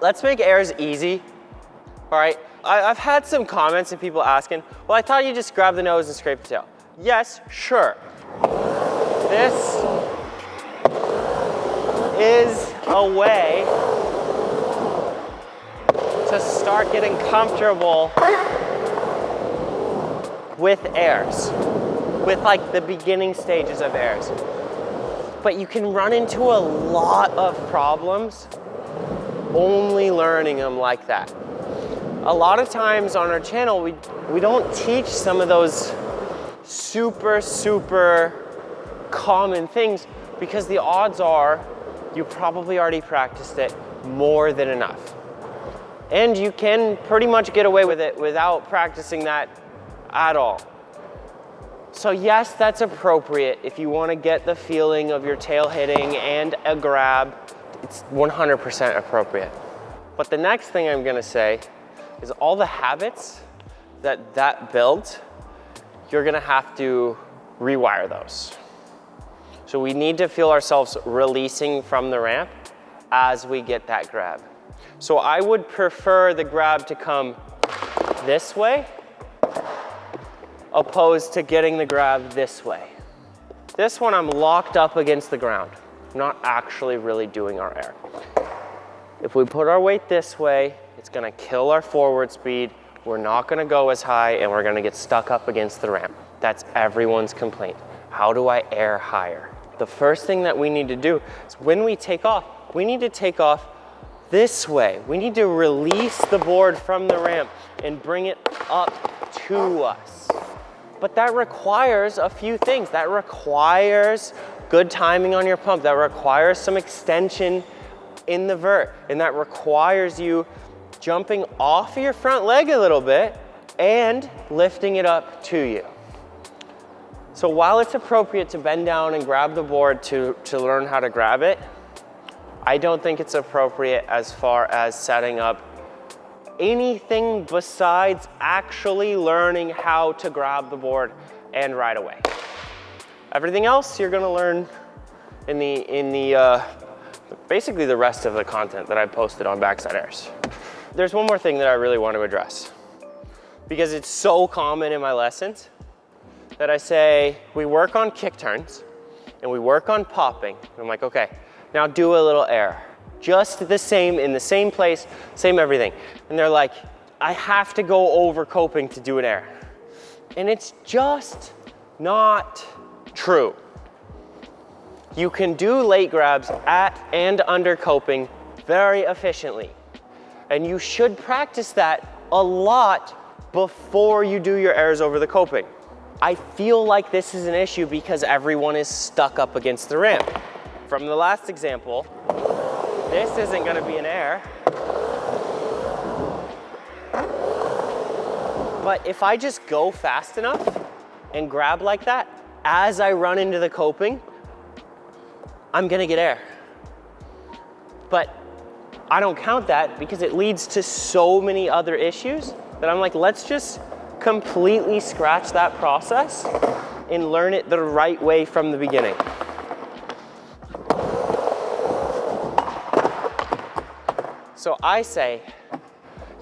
Let's make airs easy, all right? I've had some comments and people asking, well, I thought you just grab the nose and scrape the tail. Yes, sure. This is a way to start getting comfortable with airs, with like the beginning stages of airs. But you can run into a lot of problems only learning them like that. A lot of times on our channel, we don't teach some of those super common things because the odds are you probably already practiced it more than enough. And you can pretty much get away with it without practicing that at all. So yes, that's appropriate if you want to get the feeling of your tail hitting and a grab. It's 100% appropriate. But the next thing I'm going to say is all the habits that builds, you're going to have to rewire those. So we need to feel ourselves releasing from the ramp as we get that grab. So I would prefer the grab to come this way opposed to getting the grab this way. This one I'm locked up against the ground. I'm not actually really doing our air. If we put our weight this way, it's gonna kill our forward speed. We're not gonna go as high and we're gonna get stuck up against the ramp. That's everyone's complaint. How do I air higher? The first thing that we need to do is when we take off, we need to take off this way. We need to release the board from the ramp and bring it up to us. But that requires a few things. That requires good timing on your pump. That requires some extension in the vert. And that requires you jumping off of your front leg a little bit and lifting it up to you. So while it's appropriate to bend down and grab the board to learn how to grab it, I don't think it's appropriate as far as setting up anything besides actually learning how to grab the board and ride away. Everything else you're gonna learn in the basically the rest of the content that I posted on Backside Airs. There's one more thing that I really want to address because it's so common in my lessons that I say we work on kick turns and we work on popping. And I'm like, okay, now do a little air. Just the same, in the same place, same everything. And they're like, I have to go over coping to do an air. And it's just not true. You can do late grabs at and under coping very efficiently. And you should practice that a lot before you do your airs over the coping. I feel like this is an issue because everyone is stuck up against the ramp. From the last example, this isn't gonna be an air. But if I just go fast enough and grab like that, as I run into the coping, I'm gonna get air. But I don't count that because it leads to so many other issues that I'm like, let's just completely scratch that process and learn it the right way from the beginning. So I say,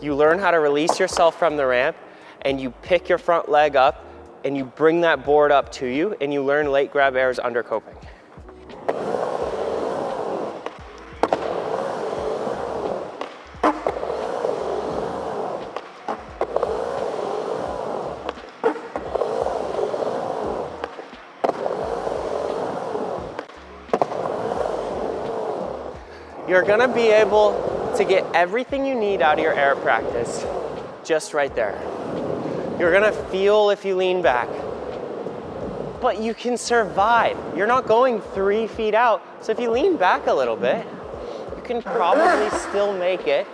you learn how to release yourself from the ramp and you pick your front leg up and you bring that board up to you and you learn late grab airs under coping. You're gonna be able to get everything you need out of your air practice just right there. You're gonna feel if you lean back, but you can survive. You're not going 3 feet out, so if you lean back a little bit, you can probably still make it.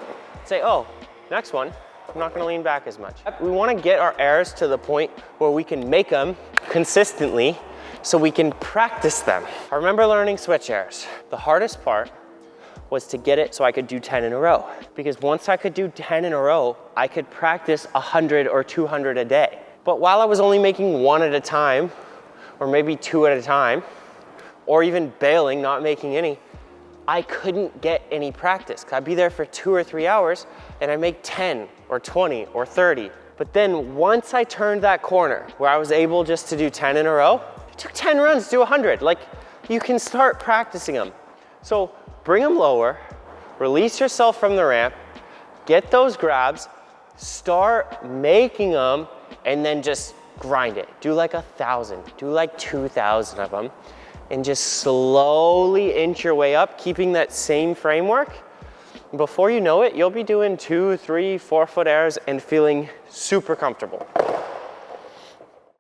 Say, oh, next one, I'm not gonna lean back as much. We wanna get our airs to the point where we can make them consistently so we can practice them. I remember learning switch airs. The hardest part was to get it so I could do 10 in a row. Because once I could do 10 in a row, I could practice 100 or 200 a day. But while I was only making 1 at a time, or maybe 2 at a time, or even bailing, not making any, I couldn't get any practice. I'd be there for 2 or 3 hours and I'd make 10 or 20 or 30. But then once I turned that corner where I was able just to do 10 in a row, it took 10 runs to do 100. Like, you can start practicing them. So bring them lower, release yourself from the ramp, get those grabs, start making them, and then just grind it. Do like 1,000, do like 2,000 of them, and just slowly inch your way up, keeping that same framework. Before you know it, you'll be doing 2, 3, 4 foot airs and feeling super comfortable.